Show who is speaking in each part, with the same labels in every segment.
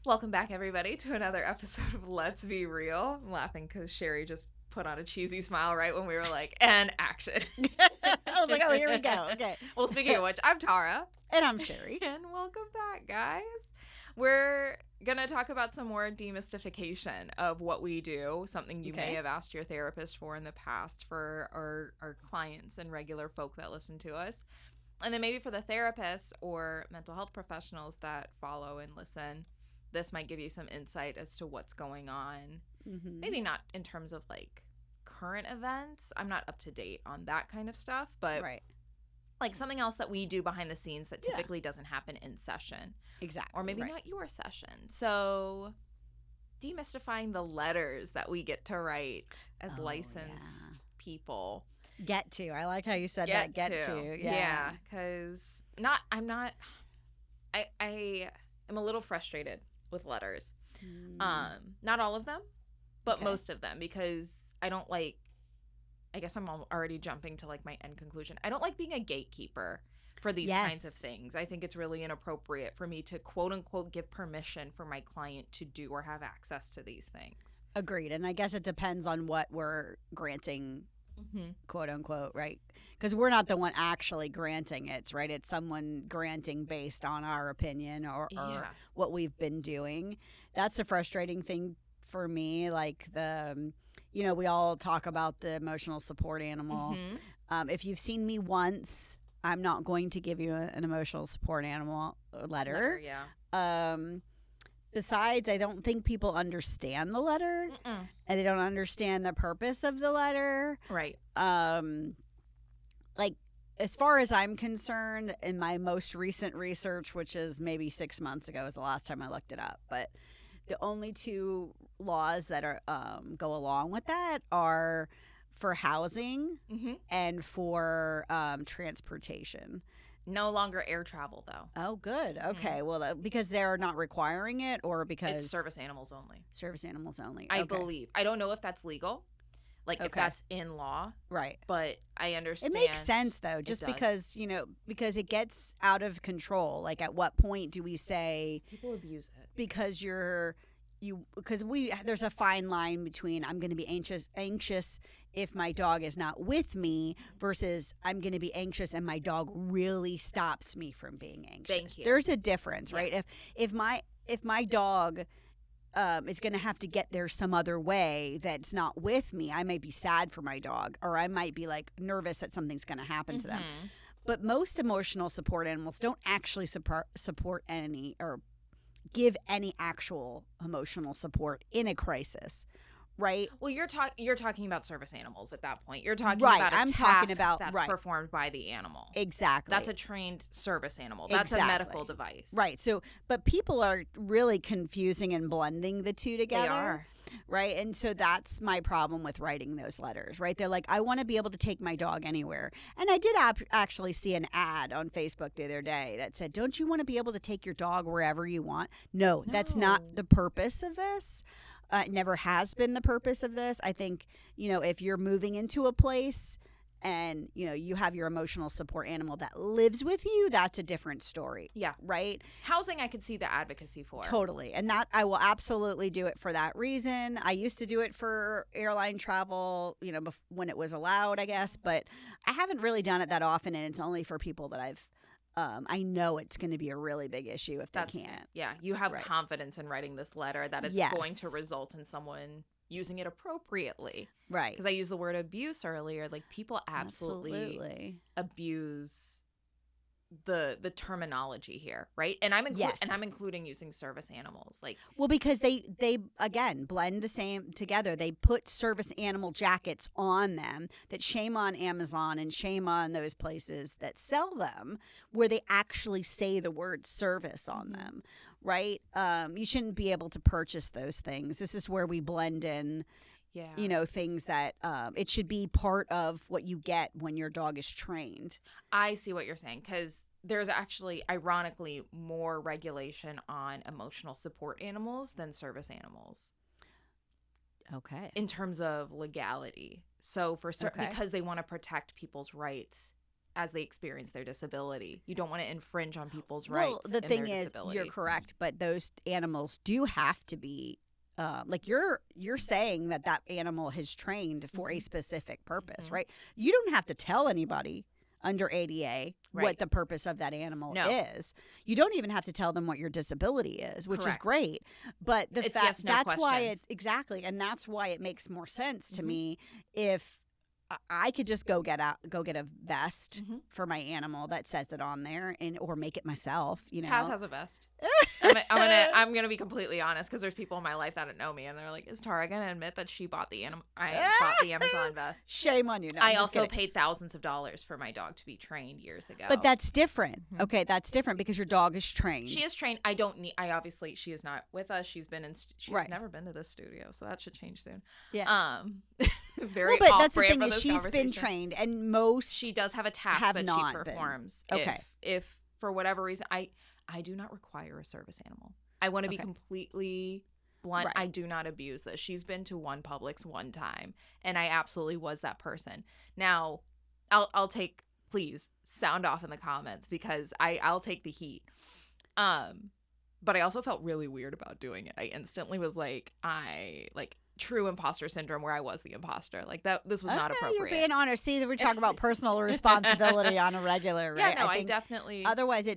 Speaker 1: Welcome back, everybody, to another episode of Let's Be Real. I'm laughing because Sherry just put on a cheesy smile right when we were like, and action.
Speaker 2: I was like, oh, here we go. Okay.
Speaker 1: Well, speaking of which, I'm Tara.
Speaker 2: And I'm Sherry.
Speaker 1: And welcome back, guys. We're going to talk about some more demystification of what we do, something you may have asked your therapist for in the past for our clients and regular folk that listen to us. And then maybe for the therapists or mental health professionals that follow and listen, this might give you some insight as to what's going on. Mm-hmm. Maybe not in terms of like current events. I'm not up to date on that kind of stuff, but like something else that we do behind the scenes that typically doesn't happen in session.
Speaker 2: Exactly.
Speaker 1: Or maybe not your session. So demystifying the letters that we get to write as licensed people.
Speaker 2: Get to. I like how you said that. Get to.
Speaker 1: Yeah. Because I am a little frustrated with letters. Not all of them, but most of them, because I don't like, I guess I'm already jumping to like my end conclusion. I don't like being a gatekeeper for these kinds of things. I think it's really inappropriate for me to quote unquote give permission for my client to do or have access to these things.
Speaker 2: Agreed. And I guess it depends on what we're granting, quote unquote, right? Because we're not the one actually granting it, right? It's someone granting based on our opinion or what we've been doing. That's the frustrating thing for me. Like we all talk about the emotional support animal. If you've seen me once, I'm not going to give you an emotional support animal letter. Besides, I don't think people understand the letter, and they don't understand the purpose of the letter.
Speaker 1: Right.
Speaker 2: Like, as far as I'm concerned, in my most recent research, which is maybe 6 months ago, is the last time I looked it up, but the only two laws that are go along with that are for housing and for transportation.
Speaker 1: No longer air travel, though.
Speaker 2: Oh, good. Okay. Well, because they're not requiring it, or because
Speaker 1: it's service animals only.
Speaker 2: Service animals only.
Speaker 1: I believe. I don't know if that's legal, like if that's in law.
Speaker 2: Right.
Speaker 1: But I understand.
Speaker 2: It makes sense, though, just because it gets out of control. Like, at what point do we say
Speaker 1: people abuse it? Because
Speaker 2: there's a fine line between I'm going to be anxious if my dog is not with me versus I'm going to be anxious and my dog really stops me from being anxious.
Speaker 1: Thank you.
Speaker 2: There's a difference, right? If my dog is going to have to get there some other way that's not with me, I might be sad for my dog, or I might be like nervous that something's going to happen to them. But most emotional support animals don't actually support any or give any actual emotional support in a crisis, right?
Speaker 1: Well, you're talking about service animals at that point. You're talking about a task that's performed by the animal.
Speaker 2: Exactly.
Speaker 1: That's a trained service animal. That's a medical device.
Speaker 2: Right. So, but people are really confusing and blending the two together.
Speaker 1: They are.
Speaker 2: Right. And so that's my problem with writing those letters, right? They're like, I want to be able to take my dog anywhere. And I did actually see an ad on Facebook the other day that said, don't you want to be able to take your dog wherever you want? No, that's not the purpose of this. It never has been the purpose of this. I think, if you're moving into a place and, you have your emotional support animal that lives with you, that's a different story.
Speaker 1: Yeah.
Speaker 2: Right?
Speaker 1: Housing, I could see the advocacy for.
Speaker 2: Totally. And that I will absolutely do it for that reason. I used to do it for airline travel, when it was allowed, I guess. But I haven't really done it that often, and it's only for people that I know it's going to be a really big issue if they can't.
Speaker 1: Yeah. You have confidence in writing this letter that it's going to result in someone using it appropriately.
Speaker 2: Right.
Speaker 1: Because I used the word abuse earlier. Like, people absolutely abuse the terminology here, right? And I'm including using service animals. Like,
Speaker 2: well, because they again blend the same together. They put service animal jackets on them. That shame on Amazon and shame on those places that sell them, where they actually say the word service on them. Right? You shouldn't be able to purchase those things. This is where we blend in, things that it should be part of what you get when your dog is trained.
Speaker 1: I see what you're saying, because there's actually, ironically, more regulation on emotional support animals than service animals.
Speaker 2: Okay.
Speaker 1: In terms of legality. So because they want to protect people's rights as they experience their disability. You don't want to infringe on people's rights.
Speaker 2: Well, the thing is, you're correct, but those animals do have to be like you're saying that animal has trained for a specific purpose, right? You don't have to tell anybody under ADA what the purpose of that animal is. You don't even have to tell them what your disability is, which is great. But the fact that's why it's exactly, and that's why it makes more sense to me if I could just go get a vest for my animal that says it on there, or make it myself. You know,
Speaker 1: Taz has a vest. I'm gonna be completely honest, because there's people in my life that don't know me, and they're like, "Is Tara gonna admit that she bought the bought the Amazon vest?"
Speaker 2: Shame on you. No,
Speaker 1: I also paid thousands of dollars for my dog to be trained years ago.
Speaker 2: But that's different. Okay, that's different because your dog is trained.
Speaker 1: She is trained. I obviously she is not with us. She's never been to this studio, so that should change soon.
Speaker 2: Yeah.
Speaker 1: Very
Speaker 2: well, but that's the thing is she's been trained, and
Speaker 1: she does have a task that she performs.
Speaker 2: Okay.
Speaker 1: If for whatever reason I do not require a service animal. I want to be completely blunt. Right. I do not abuse this. She's been to one Publix one time, and I absolutely was that person. Now, I'll take, please sound off in the comments, because I'll take the heat. But I also felt really weird about doing it. I instantly was like, true imposter syndrome, where I was the imposter. Like this was not appropriate.
Speaker 2: You're being honest. See, that we're talking about personal responsibility on a regular, right?
Speaker 1: Yeah, no, I definitely.
Speaker 2: Otherwise,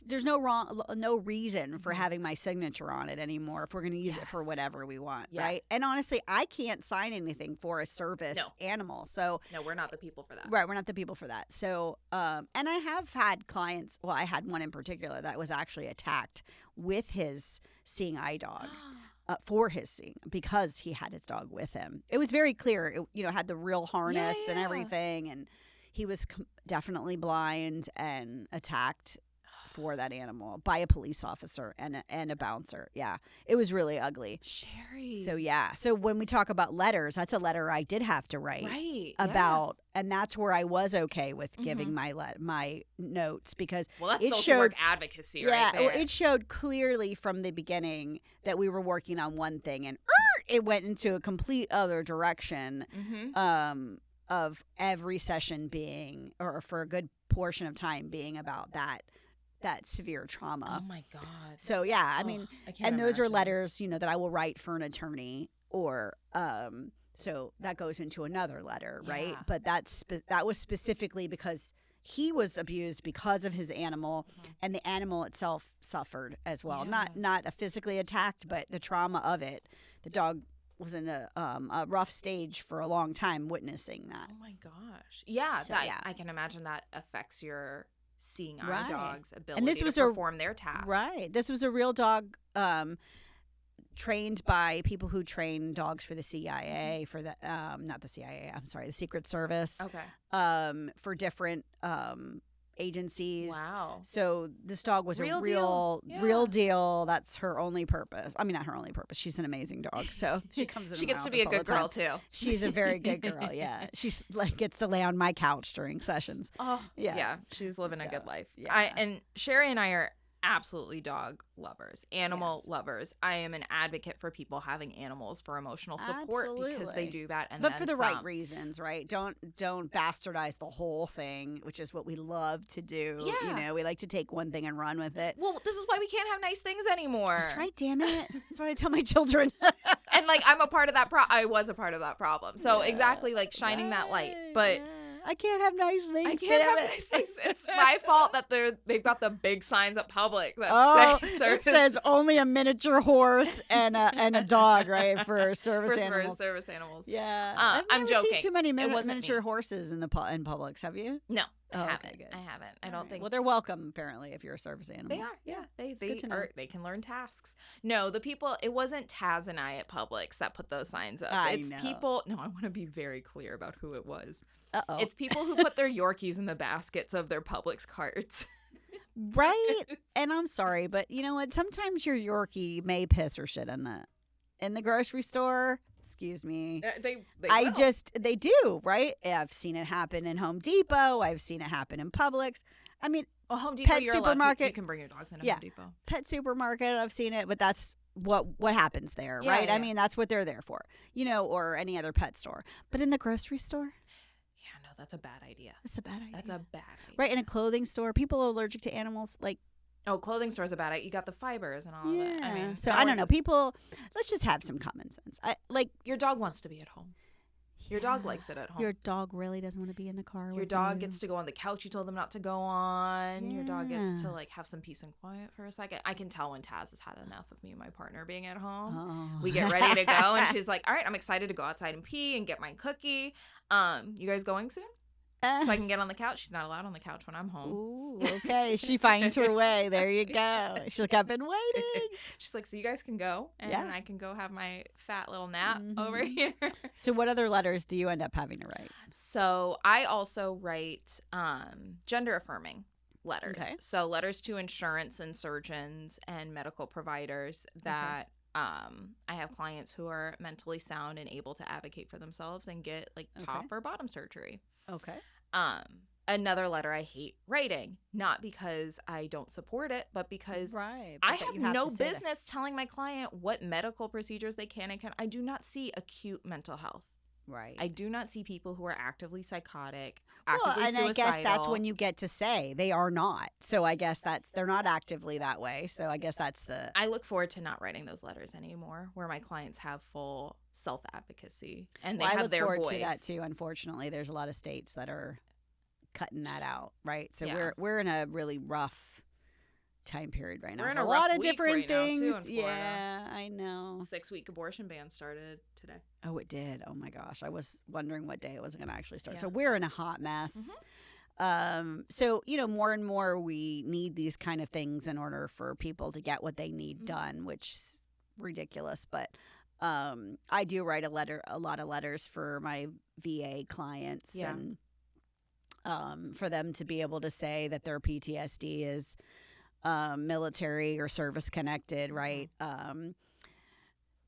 Speaker 2: there's no reason for having my signature on it anymore if we're going to use it for whatever we want, right? And honestly, I can't sign anything for a service animal. So
Speaker 1: no, we're not the people for that.
Speaker 2: Right, we're not the people for that. So, and I have had clients. Well, I had one in particular that was actually attacked with his seeing eye dog. For his seeing, because he had his dog with him. It was very clear. It, had the real harness and everything, and he was definitely blind and attacked for that animal by a police officer and a bouncer. Yeah, it was really ugly.
Speaker 1: Sherry.
Speaker 2: So so when we talk about letters, that's a letter I did have to write about, and that's where I was okay with giving my notes, because
Speaker 1: that's social work advocacy, right there.
Speaker 2: Well, it showed clearly from the beginning that we were working on one thing, and it went into a complete other direction. Of every session being, or for a good portion of time being, about that severe trauma.
Speaker 1: Oh my God.
Speaker 2: So I mean, and those are letters, that I will write for an attorney, or so that goes into another letter, right? But that was specifically because he was abused because of his animal, and the animal itself suffered as well. Not a physically attacked, but the trauma of it. The dog was in a rough stage for a long time witnessing that.
Speaker 1: Oh my gosh. Yeah, so, I can imagine that affects your seeing eye dog's ability to perform their tasks.
Speaker 2: Right. This was a real dog trained by people who train dogs for the CIA, for the not the CIA, I'm sorry, the Secret Service.
Speaker 1: Okay.
Speaker 2: For different agencies.
Speaker 1: Wow.
Speaker 2: So this dog was
Speaker 1: real
Speaker 2: real deal. That's her only purpose. I mean, not her only purpose. She's an amazing dog. So she comes in.
Speaker 1: She gets to be a good girl too.
Speaker 2: She's a very good girl. Yeah. She's gets to lay on my couch during sessions.
Speaker 1: Oh yeah. She's living a good life. Yeah. And Sherry and I are absolutely dog lovers, animal lovers. I am an advocate for people having animals for emotional support, because they do that,
Speaker 2: but for the right reasons, right? Don't bastardize the whole thing, which is what we love to do.
Speaker 1: Yeah.
Speaker 2: We like to take one thing and run with it.
Speaker 1: Well, this is why we can't have nice things anymore.
Speaker 2: That's right, damn it. That's what I tell my children.
Speaker 1: And I'm a part of that I was a part of that problem. So exactly, shining that light. But
Speaker 2: I can't have nice things.
Speaker 1: I can't have nice things. It's my fault that they've got the big signs at Publix that say service.
Speaker 2: It says only a miniature horse and a dog, right, for service animals.
Speaker 1: For service animals.
Speaker 2: Yeah,
Speaker 1: I'm joking.
Speaker 2: Seen too many miniature horses in Publix. Have you?
Speaker 1: No. I haven't.
Speaker 2: Okay, good.
Speaker 1: I haven't. I don't think.
Speaker 2: Well, they're welcome apparently if you're a service animal.
Speaker 1: They are. Yeah. They can learn tasks. No, the people. It wasn't Taz and I at Publix that put those signs up. It's people. No, I want to be very clear about who it was.
Speaker 2: Uh-oh.
Speaker 1: It's people who put their Yorkies in the baskets of their Publix carts.
Speaker 2: Right. And I'm sorry, but you know what? Sometimes your Yorkie may piss or shit in the grocery store. Excuse me. They do, right? I've seen it happen in Home Depot. I've seen it happen in Publix. I mean,
Speaker 1: Home Depot,
Speaker 2: pet supermarket.
Speaker 1: You can bring your dogs in Home Depot.
Speaker 2: Pet supermarket, I've seen it, but that's what happens there, right?
Speaker 1: Yeah.
Speaker 2: I mean, that's what they're there for, or any other pet store. But in the grocery store?
Speaker 1: Yeah, no, that's a bad idea.
Speaker 2: That's a bad idea.
Speaker 1: That's a bad idea.
Speaker 2: Right, in a clothing store, people are allergic to animals. Like,
Speaker 1: oh, clothing store's a bad idea. You got the fibers and all of it. I mean,
Speaker 2: so I don't know. People, let's just have some common sense.
Speaker 1: Your dog wants to be at home. Your dog likes it at home.
Speaker 2: Your dog really doesn't want to be in the car.
Speaker 1: Your dog gets to go on the couch you told them not to go on. Your dog gets to like have some peace and quiet for a second. I can tell when Taz has had enough of me and my partner being at home.
Speaker 2: Oh.
Speaker 1: We get ready to go and she's like, all right, I'm excited to go outside and pee and get my cookie. You guys going soon? So I can get on the couch. She's not allowed on the couch when I'm home.
Speaker 2: Ooh, okay. She finds her way. There you go. She's like, I've been waiting.
Speaker 1: She's like, so you guys can go, and I can go have my fat little nap over here.
Speaker 2: So what other letters do you end up having to write?
Speaker 1: So I also write gender affirming letters. Okay. So letters to insurance and surgeons and medical providers that I have clients who are mentally sound and able to advocate for themselves and get like top or bottom surgery.
Speaker 2: Okay.
Speaker 1: Another letter I hate writing, not because I don't support it, but because I have no business telling my client what medical procedures they can and can't. I do not see acute mental health.
Speaker 2: Right.
Speaker 1: I do not see people who are actively psychotic, actively suicidal.
Speaker 2: I guess that's when you get to say they are not. So I guess they're not actively that way. So I guess that's the...
Speaker 1: I look forward to not writing those letters anymore, where my clients have full self-advocacy and they have their voice. I look forward to that
Speaker 2: too. Unfortunately, there's a lot of states that are cutting that out, right? So we're in a really rough time period right now.
Speaker 1: We're in
Speaker 2: a lot of different things. Yeah, I know.
Speaker 1: 6-week abortion ban started today.
Speaker 2: Oh, it did. Oh my gosh, I was wondering what day it was going to actually start. So we're in a hot mess. So more and more we need these kind of things in order for people to get what they need done, which is ridiculous. But I do write a lot of letters for my VA clients, and for them to be able to say that their PTSD is military or service connected, right?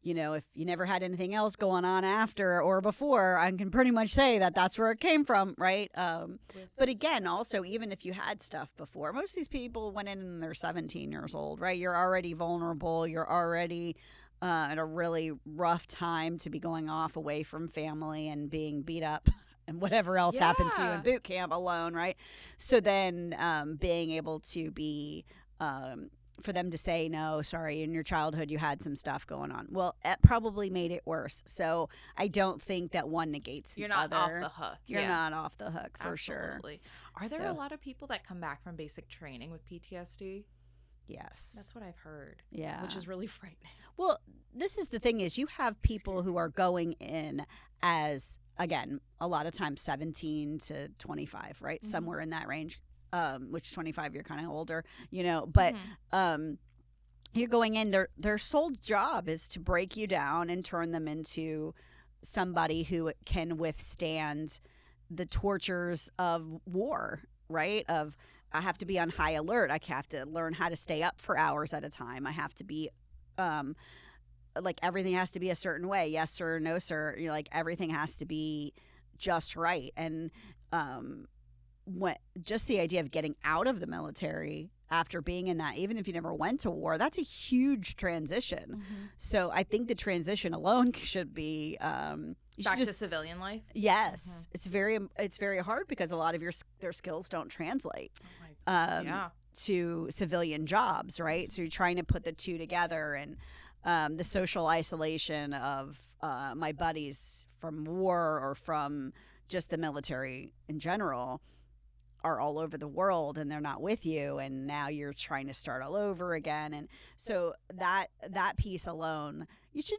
Speaker 2: If you never had anything else going on after or before, I can pretty much say that that's where it came from, right? But again, also, even if you had stuff before, most of these people went in and they're 17 years old, right? You're already vulnerable. You're already at a really rough time to be going off away from family and being beat up and whatever else happened to you in boot camp alone, right? So then being able to be, for them to say, no, sorry, in your childhood you had some stuff going on. Well, it probably made it worse. So I don't think that one negates the other.
Speaker 1: You're not off the hook.
Speaker 2: You're not off the hook, for sure.
Speaker 1: Are there a lot of people that come back from basic training with PTSD?
Speaker 2: Yes.
Speaker 1: That's what I've heard.
Speaker 2: Yeah.
Speaker 1: Which is really frightening.
Speaker 2: Well, this is the thing is you have people who are going in as, again, a lot of times 17 to 25, right? Somewhere in that range, which 25 you're kind of older, but you're going in, their sole job is to break you down and turn them into somebody who can withstand the tortures of war, right? Of I have to be on high alert. I have to learn how to stay up for hours at a time. I have to be like everything has to be a certain way. Yes, sir. No, sir. Like everything has to be just right. And just the idea of getting out of the military after being in that, even if you never went to war, that's a huge transition. So I think the transition alone should be
Speaker 1: back to civilian life.
Speaker 2: Yes, it's very hard because a lot of their skills don't translate to civilian jobs, right? So you're trying to put the two together, and the social isolation of my buddies from war or from just the military in general are all over the world, and they're not with you, and now you're trying to start all over again. And so that piece alone,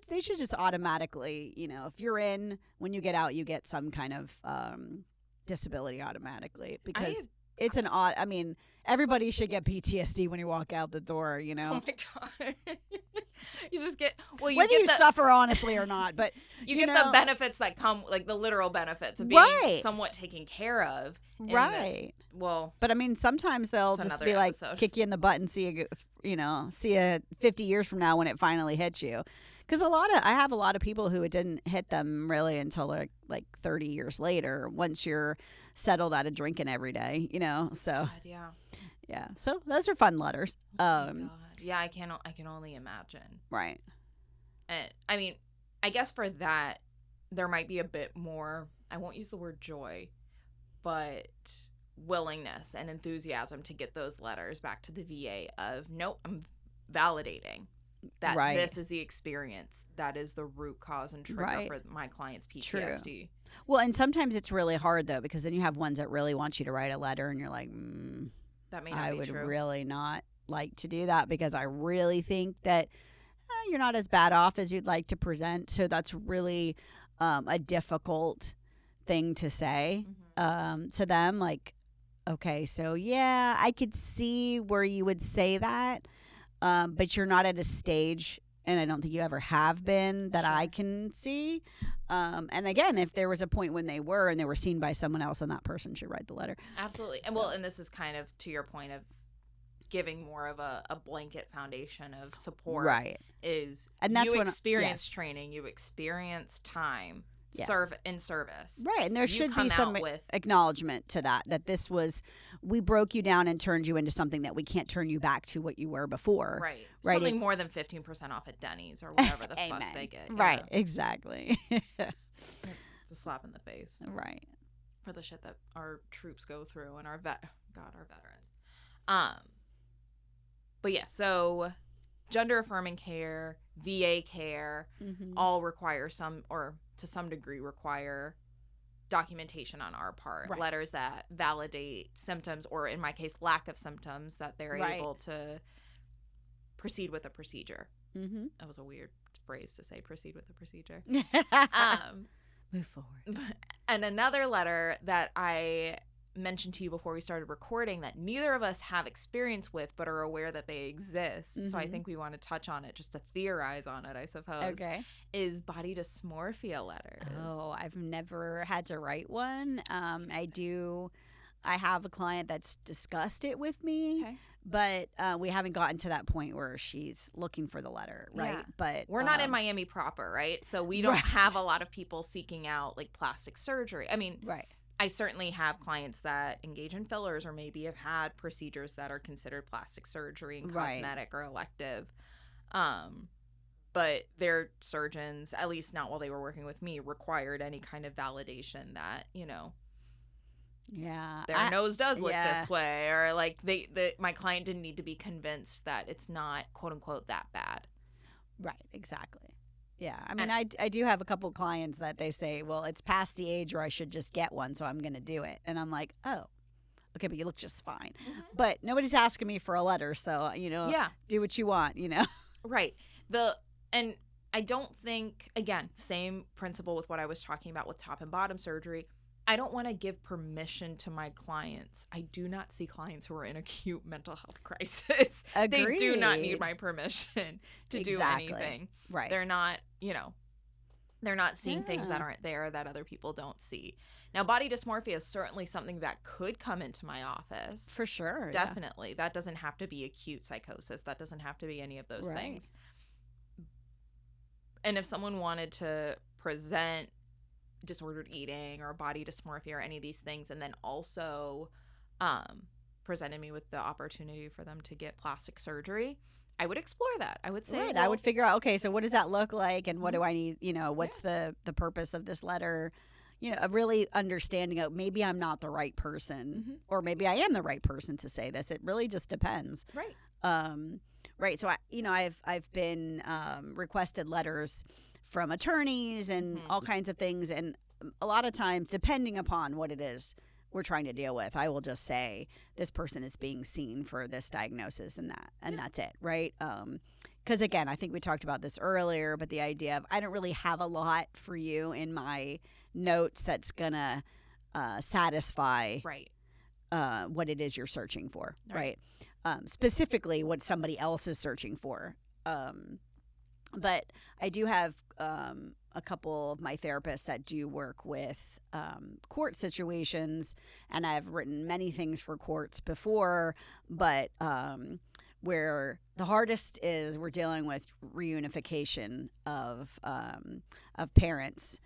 Speaker 2: they should just automatically, if you're in, when you get out, you get some kind of disability automatically, because it's an odd. I mean, everybody should get PTSD when you walk out the door. Oh
Speaker 1: my god. You just get
Speaker 2: whether you suffer honestly or not, but
Speaker 1: you get the benefits that come, like the literal benefits of being somewhat taken care of.
Speaker 2: Right. But I mean, sometimes they'll just be like kick you in the butt and see you 50 years from now when it finally hits you. Because I have a lot of people who it didn't hit them really until like 30 years later, once you're settled out of drinking every day, So
Speaker 1: God,
Speaker 2: yeah. So those are fun letters.
Speaker 1: Oh my God. Yeah, I can only imagine.
Speaker 2: Right.
Speaker 1: And I mean, I guess for that there might be a bit more. I won't use the word joy, but willingness and enthusiasm to get those letters back to the VA of, nope, I'm validating that this is the experience that is the root cause and trigger for my client's PTSD.
Speaker 2: True. Well, and sometimes it's really hard, though, because then you have ones that really want you to write a letter, and you're like,
Speaker 1: that may not
Speaker 2: I
Speaker 1: be
Speaker 2: would
Speaker 1: true.
Speaker 2: really not like to do that, because I really think that you're not as bad off as you'd like to present. So that's really a difficult thing to say to them. Like, okay, so yeah, I could see where you would say that, but you're not at a stage, and I don't think you ever have been, that I can see. And again, if there was a point when they were, and they were seen by someone else, then that person should write the letter.
Speaker 1: Absolutely. And well, and this is kind of to your point of giving more of a blanket foundation of support.
Speaker 2: Right.
Speaker 1: And that's you experience training, you experience time. In service.
Speaker 2: Right. And there should be some acknowledgement to that this was, we broke you down and turned you into something that we can't turn you back to what you were before.
Speaker 1: Right. Something more than 15% off at Denny's or whatever the fuck they get.
Speaker 2: Right. Exactly.
Speaker 1: It's a slap in the face.
Speaker 2: Right.
Speaker 1: For the shit that our troops go through and our veterans. But yeah, so gender affirming care, VA care, all require to some degree require documentation on our part. Right. Letters that validate symptoms, or in my case, lack of symptoms, that they're able to proceed with a procedure. That was a weird phrase to say, proceed with a procedure.
Speaker 2: Move forward.
Speaker 1: And another letter that I mentioned to you before we started recording that neither of us have experience with but are aware that they exist, so I think we want to touch on it just to theorize on it, I suppose.
Speaker 2: Okay.
Speaker 1: Is body dysmorphia letters.
Speaker 2: Oh, I've never had to write one. I have a client that's discussed it with me, but we haven't gotten to that point where she's looking for the letter, right? Yeah. But
Speaker 1: we're not in Miami proper, right? So we don't have a lot of people seeking out like plastic surgery. I mean, I certainly have clients that engage in fillers or maybe have had procedures that are considered plastic surgery and cosmetic or elective. But their surgeons, at least not while they were working with me, required any kind of validation that, their nose does look this way, or like my client didn't need to be convinced that it's not, quote unquote, that bad.
Speaker 2: Right, exactly. Yeah, I mean, I do have a couple clients that they say, well, it's past the age where I should just get one, so I'm going to do it. And I'm like, oh, okay, but you look just fine. But nobody's asking me for a letter, so, do what you want,
Speaker 1: Right. And I don't think, again, same principle with what I was talking about with top and bottom surgery. I don't want to give permission to my clients. I do not see clients who are in acute mental health crisis.
Speaker 2: Agreed.
Speaker 1: They do not need my permission to do anything.
Speaker 2: Right.
Speaker 1: They're not, they're not seeing things that aren't there that other people don't see. Now, body dysmorphia is certainly something that could come into my office.
Speaker 2: For sure.
Speaker 1: Definitely. Yeah. That doesn't have to be acute psychosis. That doesn't have to be any of those things. And if someone wanted to present disordered eating or body dysmorphia or any of these things, and then also presented me with the opportunity for them to get plastic surgery, I would explore that. I would say,
Speaker 2: I would figure out, okay, so what does that look like, and what do I need, what's the purpose of this letter, a really understanding of maybe I'm not the right person, or maybe I am the right person to say this. It really just depends. Right. So I've been requested letters from attorneys and all kinds of things. And a lot of times, depending upon what it is we're trying to deal with, I will just say this person is being seen for this diagnosis and that, and that's it, right? Because again, I think we talked about this earlier, but the idea of I don't really have a lot for you in my notes that's gonna satisfy what it is you're searching for, right? Specifically what somebody else is searching for. But I do have a couple of my therapists that do work with court situations, and I've written many things for courts before, but where the hardest is we're dealing with reunification of parents.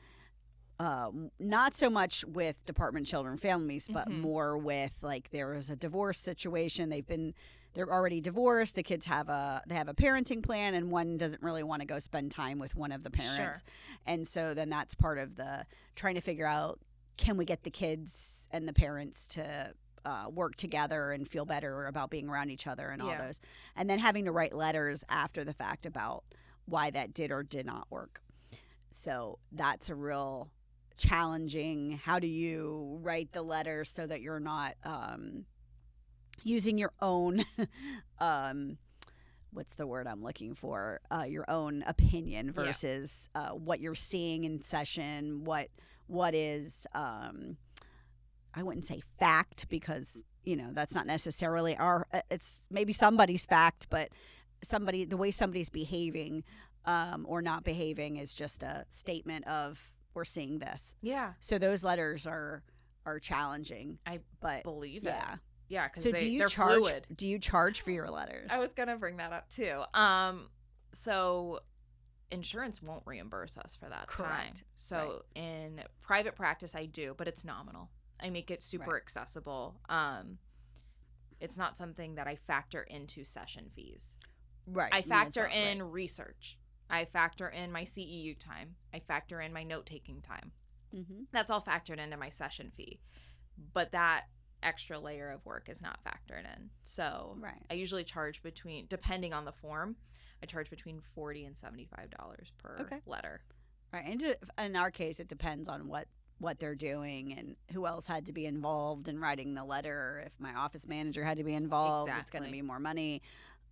Speaker 2: Not so much with Department of Children and Families, but more with like there was a divorce situation. They're already divorced. The kids have a parenting plan, and one doesn't really want to go spend time with one of the parents. And so then that's part of the trying to figure out, can we get the kids and the parents to work together and feel better about being around each other and all those. And then having to write letters after the fact about why that did or did not work. So that's a real challenging. How do you write the letter so that you're not using your own what's the word I'm looking for? Your own opinion versus what you're seeing in session, what is I wouldn't say fact, because that's not necessarily it's maybe somebody's fact, but the way somebody's behaving or not behaving is just a statement of we're seeing this.
Speaker 1: Yeah.
Speaker 2: So those letters are challenging.
Speaker 1: I believe it.
Speaker 2: Yeah.
Speaker 1: Yeah, because
Speaker 2: so
Speaker 1: they're fluid.
Speaker 2: Do you charge for your letters?
Speaker 1: I was gonna bring that up too. So insurance won't reimburse us for that time. So in private practice, I do, but it's nominal. I make it super accessible. It's not something that I factor into session fees.
Speaker 2: Right.
Speaker 1: I factor in research. I factor in my CEU time. I factor in my note-taking time.
Speaker 2: Mm-hmm.
Speaker 1: That's all factored into my session fee. But that extra layer of work is not factored in. So I usually charge depending on the form, I charge between $40 and $75 per letter.
Speaker 2: Right. And in our case, it depends on what they're doing and who else had to be involved in writing the letter. If my office manager had to be involved, it's going to be more money.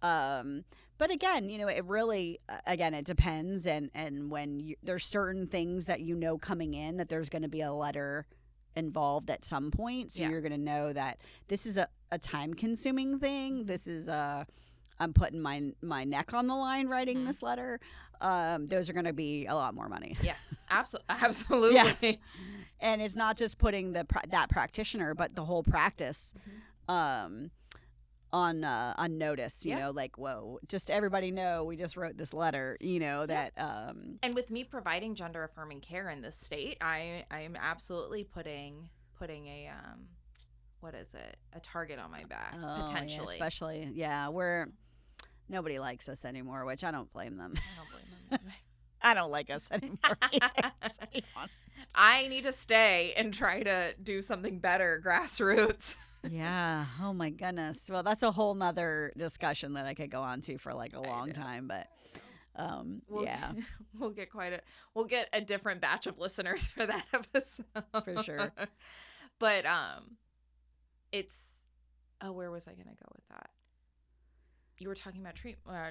Speaker 2: But again, it really, it depends. And when there's certain things that coming in that there's going to be a letter involved at some point. So you're going to know that this is a time-consuming thing. This is I'm putting my neck on the line writing this letter. Those are going to be a lot more money.
Speaker 1: Yeah, absolutely.
Speaker 2: Yeah. And it's not just putting that practitioner, but the whole practice on notice. Like, whoa, just everybody know we just wrote this letter. That.
Speaker 1: And with me providing gender affirming care in this state, I'm absolutely putting a what is it? A target on my back, potentially.
Speaker 2: Yeah, especially, nobody likes us anymore, which I don't blame them.
Speaker 1: I don't blame them.
Speaker 2: I don't like us anymore either, to be honest.
Speaker 1: I need to stay and try to do something better, grassroots.
Speaker 2: Yeah. Oh, my goodness. Well, that's a whole nother discussion that I could go on to for like a long time, but
Speaker 1: we'll get a different batch of listeners for that episode.
Speaker 2: For sure.
Speaker 1: But where was I going to go with that? You were talking about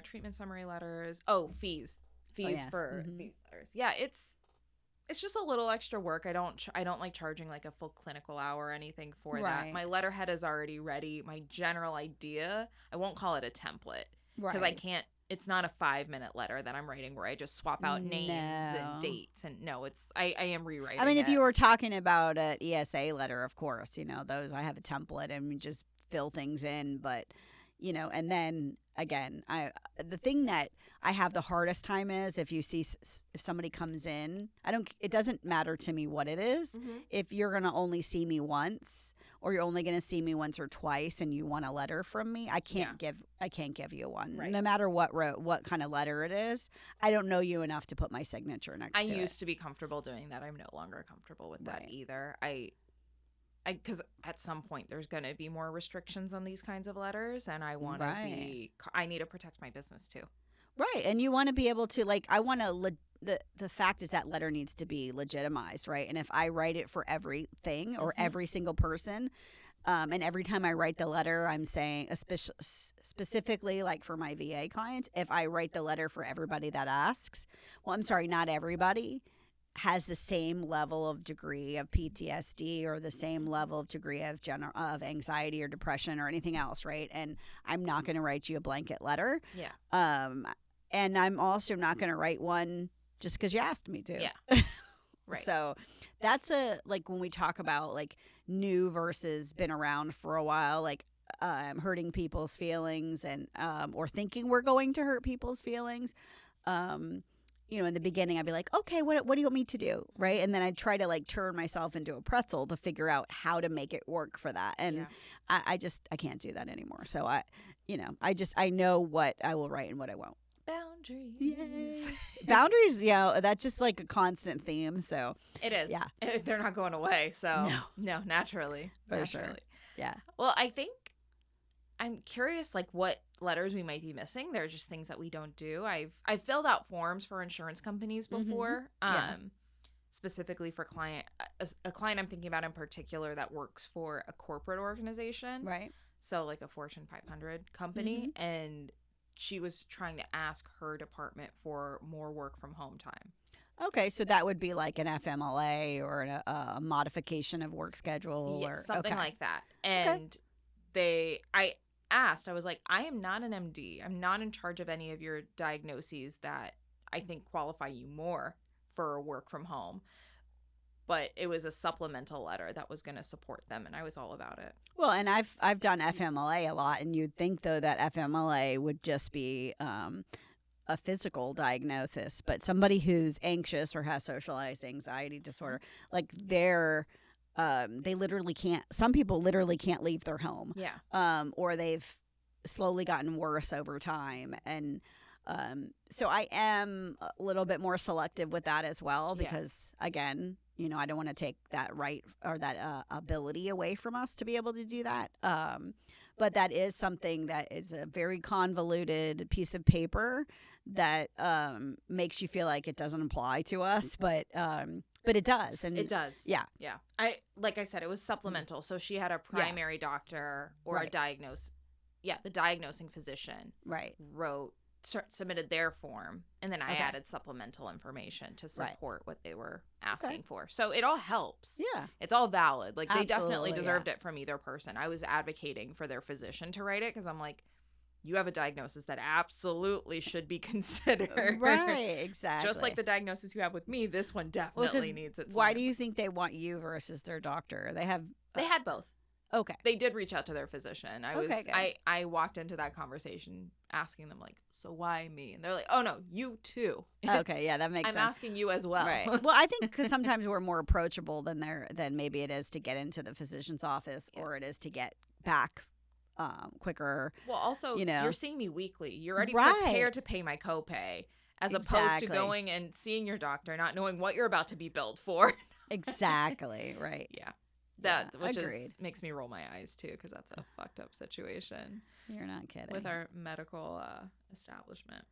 Speaker 1: treatment summary letters. Oh, fees for these letters. Yeah, it's just a little extra work. I don't like charging like a full clinical hour or anything for that. My letterhead is already ready. My general idea, I won't call it a template because I can't. It's not a 5-minute letter that I'm writing where I just swap out names and dates. And no, I am rewriting.
Speaker 2: I mean, if you were talking about an ESA letter, of course, those I have a template and we just fill things in. But, and then again, the thing that I have the hardest time is if somebody comes in, it doesn't matter to me what it is. Mm-hmm. If you're going to only see me once, or you're only going to see me once or twice and you want a letter from me, I can't give you one. Right. No matter what kind of letter it is. I don't know you enough to put my signature next to it.
Speaker 1: I used to be comfortable doing that. I'm no longer comfortable with that either. Because at some point there's going to be more restrictions on these kinds of letters, and I want to I need to protect my business too.
Speaker 2: Right. And you want to be able to, I want to, the fact is that letter needs to be legitimized, right? And if I write it for everything or every single person, and every time I write the letter, I'm saying, specifically like for my VA clients, if I write the letter for everybody that asks, not everybody has the same level of degree of PTSD or the same level of degree of anxiety or depression or anything else, right? And I'm not going to write you a blanket letter.
Speaker 1: Yeah.
Speaker 2: And I'm also not going to write one just because you asked me to.
Speaker 1: Yeah. Right.
Speaker 2: So that's when we talk about new versus been around for a while, hurting people's feelings and or thinking we're going to hurt people's feelings. In the beginning, I'd be like, okay, what do you want me to do? Right. And then I'd try to turn myself into a pretzel to figure out how to make it work for that. And I can't do that anymore. So I know what I will write and what I won't.
Speaker 1: Boundaries.
Speaker 2: Yay. Boundaries, that's just like a constant theme. So
Speaker 1: it is.
Speaker 2: Yeah.
Speaker 1: They're not going away. So no, naturally.
Speaker 2: For sure. Yeah.
Speaker 1: Well, I think I'm curious, like, what letters we might be missing. They're just things that we don't do. I've filled out forms for insurance companies before, specifically for a client I'm thinking about in particular that works for a corporate organization.
Speaker 2: Right.
Speaker 1: So, like a Fortune 500 company, and she was trying to ask her department for more work from home time.
Speaker 2: Okay, so that would be like an FMLA or a modification of work schedule or
Speaker 1: something like that. And I asked, I was like, I am not an MD. I'm not in charge of any of your diagnoses that I think qualify you more for work from home. But it was a supplemental letter that was going to support them, and I was all about it.
Speaker 2: Well, and I've done FMLA a lot, and you'd think, though, that FMLA would just be a physical diagnosis, but somebody who's anxious or has socialized anxiety disorder, like they literally can't, some people literally can't leave their home.
Speaker 1: Yeah.
Speaker 2: Or they've slowly gotten worse over time. And so I am a little bit more selective with that as well, because again, I don't want to take that right or that ability away from us to be able to do that. But that is something that is a very convoluted piece of paper that makes you feel like it doesn't apply to us, but it does. And
Speaker 1: it does.
Speaker 2: Yeah.
Speaker 1: Yeah. Like I said, it was supplemental. So she had a primary doctor or a the diagnosing physician submitted their form, and then I added supplemental information to support what they were asking for. So it all helps.
Speaker 2: Yeah.
Speaker 1: It's all valid. Like, they definitely deserved it from either person. I was advocating for their physician to write it because I'm like, you have a diagnosis that absolutely should be considered.
Speaker 2: Right, exactly.
Speaker 1: Just like the diagnosis you have with me, this one definitely needs its
Speaker 2: Why do you think they want you versus their doctor? They
Speaker 1: had both.
Speaker 2: Okay.
Speaker 1: They did reach out to their physician. I walked into that conversation asking them, like, so why me? And they're like, oh, no, you too.
Speaker 2: Okay, yeah, that makes sense.
Speaker 1: I'm asking you as well.
Speaker 2: Right. Well, I think because sometimes we're more approachable than maybe it is to get into the physician's office or it is to get back quicker.
Speaker 1: Well, also, you're seeing me weekly. You're already prepared to pay my copay as opposed to going and seeing your doctor, not knowing what you're about to be billed for.
Speaker 2: Exactly, right.
Speaker 1: Yeah. Which makes me roll my eyes too, because that's a fucked up situation.
Speaker 2: You're not kidding.
Speaker 1: With our medical establishment,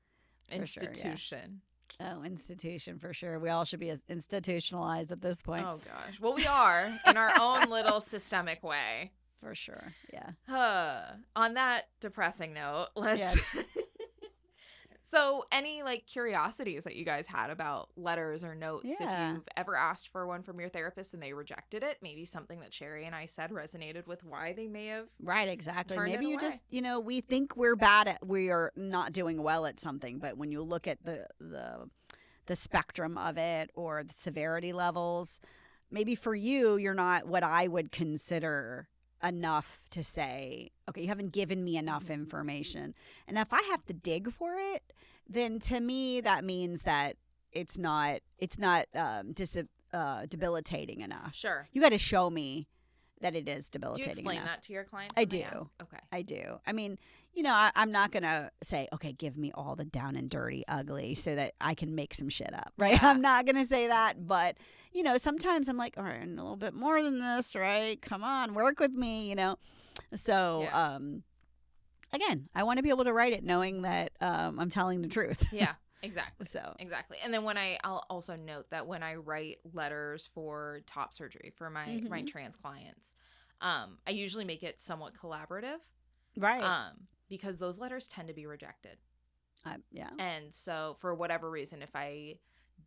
Speaker 2: institution. Sure, yeah. Oh, institution for sure. We all should be institutionalized at this point.
Speaker 1: Oh gosh, well, we are in our own little systemic way.
Speaker 2: For sure,
Speaker 1: yeah. On that depressing note, let's. So, any curiosities that you guys had about letters or notes?
Speaker 2: Yeah.
Speaker 1: If you've ever asked for one from your therapist and they rejected it, maybe something that Sherry and I said resonated with why they may have.
Speaker 2: Right, exactly. Maybe you
Speaker 1: away.
Speaker 2: Just, we think we are not doing well at something, but when you look at the spectrum of it or the severity levels, maybe for you, you're not what I would consider enough to say, okay, you haven't given me enough information. And if I have to dig for it, then to me that means that it's not debilitating enough.
Speaker 1: Sure.
Speaker 2: You got to show me that it is debilitating enough.
Speaker 1: Do you explain that to your clients?
Speaker 2: I do.
Speaker 1: Okay.
Speaker 2: I do. I mean, I'm not going to say, okay, give me all the down and dirty, ugly so that I can make some shit up, right? Yeah. I'm not going to say that. But, sometimes I'm like, all right, a little bit more than this, right? Come on, work with me, So, again, I want to be able to write it knowing that I'm telling the truth.
Speaker 1: Yeah. Exactly.
Speaker 2: So
Speaker 1: exactly. And then I'll also note that when I write letters for top surgery for my trans clients, I usually make it somewhat collaborative.
Speaker 2: Right.
Speaker 1: Because those letters tend to be rejected.
Speaker 2: Yeah.
Speaker 1: And so for whatever reason, if I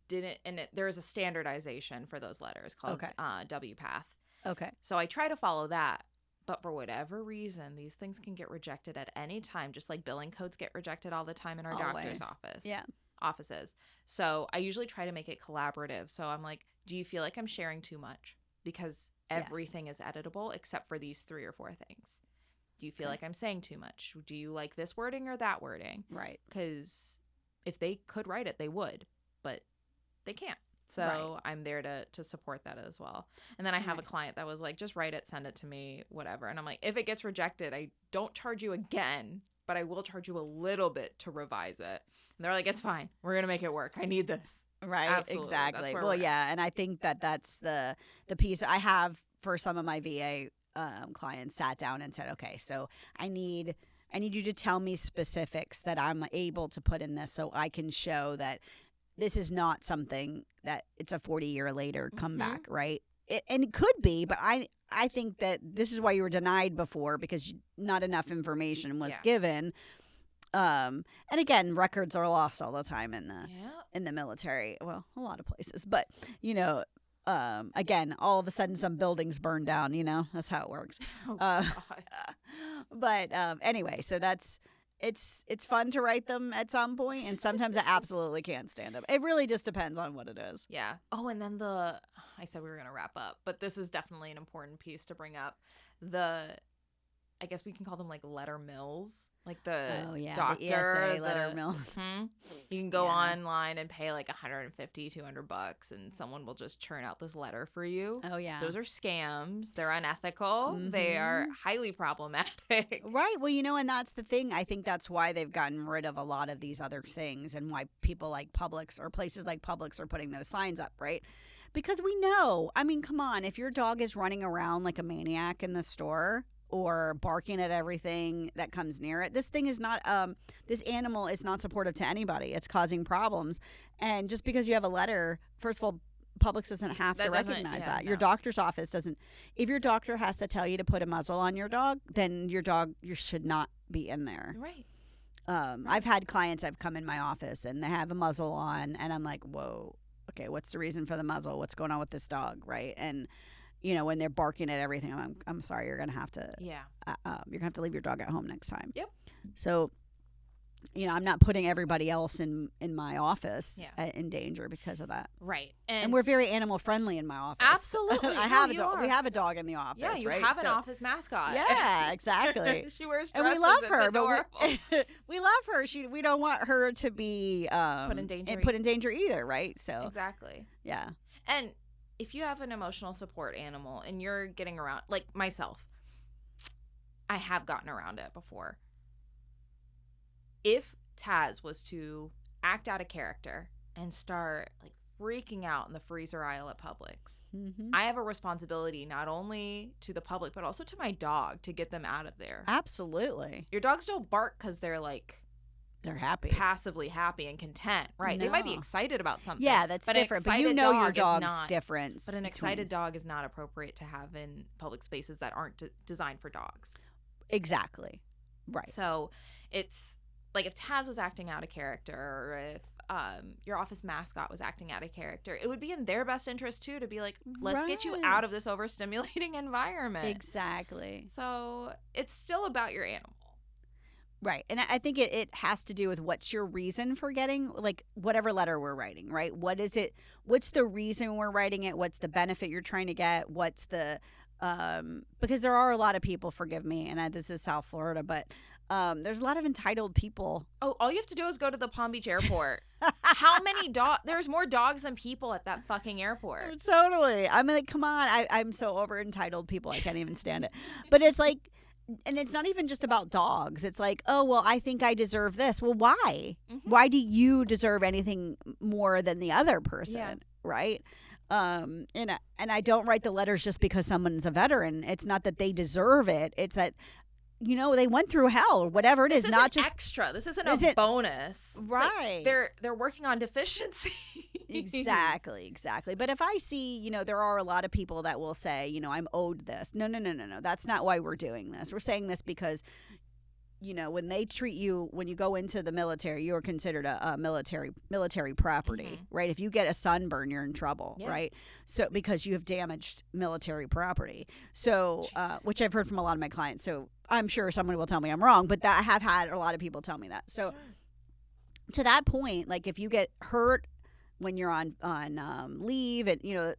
Speaker 1: didn't, there is a standardization for those letters called WPATH.
Speaker 2: Okay.
Speaker 1: So I try to follow that. But for whatever reason, these things can get rejected at any time, just like billing codes get rejected all the time in our doctor's office.
Speaker 2: Yeah.
Speaker 1: Offices. So I usually try to make it collaborative. So I'm like, do you feel like I'm sharing too much? Because everything is editable except for these 3 or 4 things. Do you feel like I'm saying too much? Do you like this wording or that wording?
Speaker 2: Right.
Speaker 1: Because if they could write it, they would, but they can't. So I'm there to support that as well. And then I have a client that was like, just write it, send it to me, whatever. And I'm like, if it gets rejected, I don't charge you again. but I will charge you a little bit to revise it. And they're like, it's fine. We're going to make it work. I need this.
Speaker 2: Right.
Speaker 1: Absolutely.
Speaker 2: Exactly. Well, yeah. And I think that's the piece I have for some of my VA clients sat down and said, okay, so I need you to tell me specifics that I'm able to put in this so I can show that this is not something that it's a 40-year later comeback, right? And it could be, but I think that this is why you were denied before, because not enough information was given. And again, records are lost all the time in the military. Well, a lot of places, but you know, again, all of a sudden some buildings burn down. You know, that's how it works. But anyway, so it's fun to write them at some point, and sometimes I absolutely can't stand them. It really just depends on what it is.
Speaker 1: Yeah. Oh, and then I said we were going to wrap up, but this is definitely an important piece to bring up. I guess we can call them like letter mills. Like the doctor,
Speaker 2: the ESA letter mills.
Speaker 1: You can go online and pay like $150, $200, and someone will just churn out this letter for you.
Speaker 2: Oh yeah,
Speaker 1: those are scams. They're unethical. They are highly problematic.
Speaker 2: Right. Well, you know, and that's the thing. I think that's why they've gotten rid of a lot of these other things, and why people like Publix or places like Publix are putting those signs up, right? Because we know. I mean, come on. If your dog is running around like a maniac in the store, or barking at everything that comes near it, this animal is not supportive to anybody. It's causing problems. And just because you have a letter, first of all, Publix doesn't have to recognize that. Your doctor's office doesn't. If your doctor has to tell you to put a muzzle on your dog, then you should not be in there.
Speaker 1: Right.
Speaker 2: I've had clients that have come in my office and they have a muzzle on, and I'm like, whoa, okay, what's the reason for the muzzle? What's going on with this dog, right? And you know, when they're barking at everything, I'm sorry, you're gonna have to you're gonna have to leave your dog at home next time.
Speaker 1: Yep.
Speaker 2: So, you know, I'm not putting everybody else in my office in danger because of that.
Speaker 1: Right.
Speaker 2: And we're very animal friendly in my office.
Speaker 1: Absolutely.
Speaker 2: I have a dog. We have a dog in the office.
Speaker 1: Yeah, you
Speaker 2: right?
Speaker 1: have an office mascot.
Speaker 2: Yeah, exactly.
Speaker 1: She wears dresses.
Speaker 2: And we love her,
Speaker 1: but
Speaker 2: we love her. We don't want her to be put in danger either, right? So
Speaker 1: exactly.
Speaker 2: Yeah.
Speaker 1: And if you have an emotional support animal and you're getting around, like myself, I have gotten around it before. If Taz was to act out of character and start like freaking out in the freezer aisle at Publix, I have a responsibility not only to the public but also to my dog to get them out of there.
Speaker 2: Absolutely.
Speaker 1: Your dogs don't bark because they're like
Speaker 2: they're happy,
Speaker 1: passively happy and content, right?
Speaker 2: No.
Speaker 1: They might be excited about something.
Speaker 2: Yeah, that's different. But you know your dog's difference.
Speaker 1: But an excited dog is not appropriate to have in public spaces that aren't designed for dogs.
Speaker 2: Exactly. Right.
Speaker 1: So it's like if Taz was acting out of character, or if your office mascot was acting out of character, it would be in their best interest too to be like, let's get you out of this overstimulating environment.
Speaker 2: Exactly.
Speaker 1: So it's still about your animal.
Speaker 2: Right. And I think it has to do with what's your reason for getting, like, whatever letter we're writing, right? What is it? What's the reason we're writing it? What's the benefit you're trying to get? What's the because there are a lot of people, forgive me, and this is South Florida, but there's a lot of entitled people.
Speaker 1: Oh, all you have to do is go to the Palm Beach airport. How many dogs? There's more dogs than people at that fucking airport.
Speaker 2: Totally. I mean, like, come on. I'm so over entitled people. I can't even stand it. But it's like, and it's not even just about dogs. It's like, oh, well, I think I deserve this. Well, why? Why do you deserve anything more than the other person? Right? And I don't write the letters just because someone's a veteran. It's not that they deserve it. It's that, you know, they went through hell or whatever it is.
Speaker 1: This
Speaker 2: not
Speaker 1: isn't
Speaker 2: just
Speaker 1: extra. This isn't a bonus.
Speaker 2: Right.
Speaker 1: Like, they're working on deficiency.
Speaker 2: Exactly. But if I see, you know, there are a lot of people that will say, you know, I'm owed this. No. That's not why we're doing this. We're saying this because, you know, when they treat you, when you go into the military, you are considered a military property, right? If you get a sunburn, you're in trouble, right? So because you have damaged military property. So, which I've heard from a lot of my clients. So I'm sure someone will tell me I'm wrong, but I have had a lot of people tell me that. So to that point, like if you get hurt when you're on leave, and you know,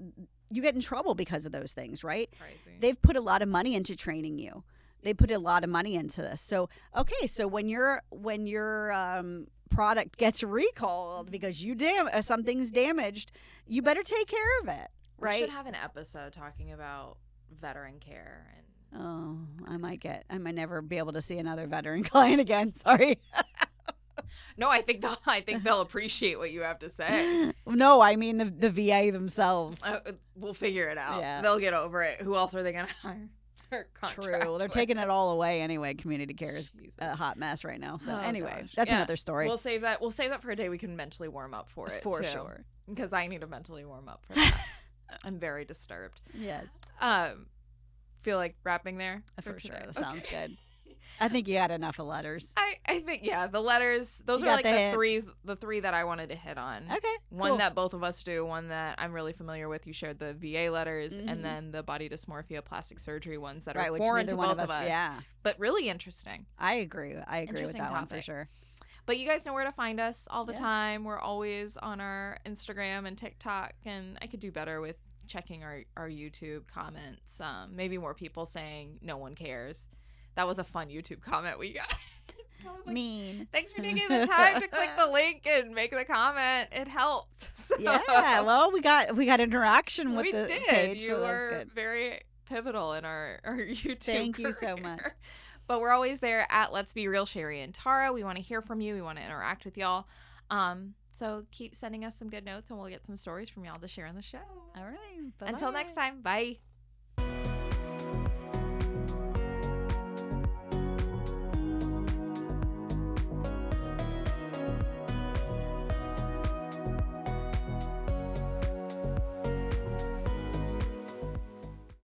Speaker 2: you get in trouble because of those things, right?
Speaker 1: Crazy.
Speaker 2: They've put a lot of money into training you. They put a lot of money into this. So, okay, so when your product gets recalled because something's damaged, you better take care of it, right?
Speaker 1: We should have an episode talking about veteran care and
Speaker 2: Oh, I might never be able to see another veteran client again. Sorry.
Speaker 1: No, I think they'll appreciate what you have to say.
Speaker 2: No, I mean the VA themselves.
Speaker 1: We'll figure it out.
Speaker 2: Yeah.
Speaker 1: They'll get over it. Who else are they gonna hire?
Speaker 2: True. They're taking it all away anyway. Community care is a hot mess right now. So anyway, that's another story.
Speaker 1: We'll save that for a day we can mentally warm up for it.
Speaker 2: For sure.
Speaker 1: Because I need to mentally warm up for that. I'm very disturbed.
Speaker 2: Yes.
Speaker 1: Feel like wrapping there?
Speaker 2: For sure. That sounds good. I think you had enough of letters.
Speaker 1: I think, the letters, those are like the three that I wanted to hit on.
Speaker 2: Okay.
Speaker 1: One that both of us do, one that I'm really familiar with. You shared the VA letters, and then the body dysmorphia plastic surgery ones that are foreign to both of us.
Speaker 2: Yeah.
Speaker 1: But really interesting.
Speaker 2: I agree with that one for sure.
Speaker 1: But you guys know where to find us all the time. We're always on our Instagram and TikTok, and I could do better with checking our YouTube comments. Maybe more people saying no one cares. That was a fun YouTube comment we got. I was like,
Speaker 2: mean.
Speaker 1: Thanks for taking the time to click the link and make the comment. It helped. So.
Speaker 2: Yeah, well, we got interaction with the page.
Speaker 1: You were very pivotal in our YouTube
Speaker 2: Thank you so much.
Speaker 1: But we're always there at Let's Be Real, Sherry and Tara. We want to hear from you. We want to interact with y'all. So keep sending us some good notes, and we'll get some stories from y'all to share on the show.
Speaker 2: All right. Bye-bye.
Speaker 1: Until next time. Bye.